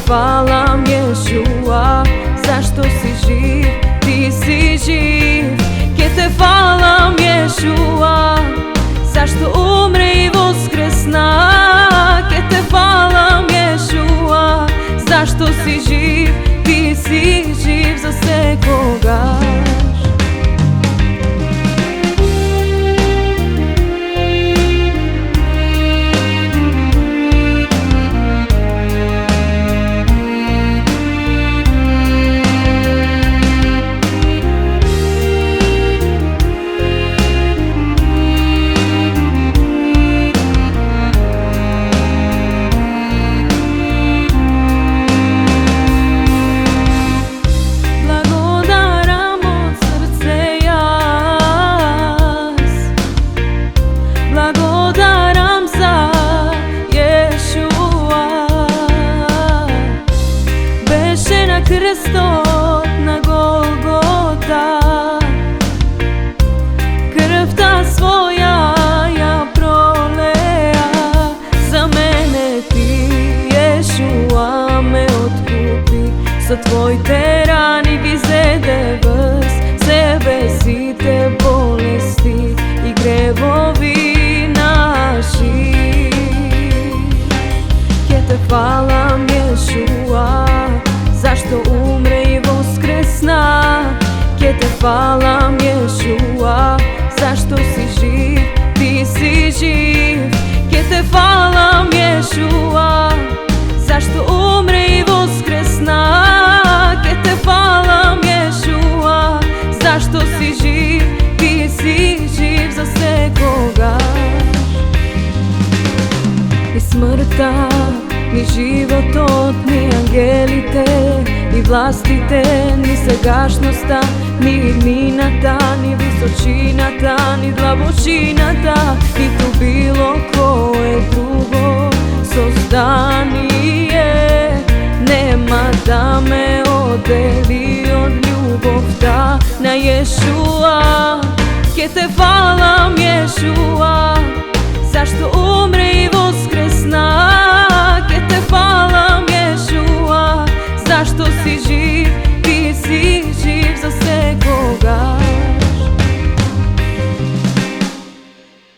falam Jeshua, zašto si živ, ti si živ. Ke te falam Jeshua, zašto umre i voskresna. Ke te falam Jeshua, zašto si živ, ti si živ za sekogaš. Krstot na Golgota, krvta svoja ja prolea, za mene ti Ješua me otkupi, za tvoj te rani gizede vrst, sebe si te bolesti i grevovi naši. Ke te falam Ješua, zašto umre i voskresna. Ke te falam Ješua, zašto si živ, ti si živ. Ke te falam Ješua, zašto umre i voskresna. Ke te falam Ješua, zašto si živ, ti si živ za sekogaš. Ni smrta, ni životot, ni angelite, ni vlastите, ни сегашноста, ни иднината, ни височината, ни длабочината, ниту било кое друго создание нема да ме одели од љубовта на Јешуа. Ке те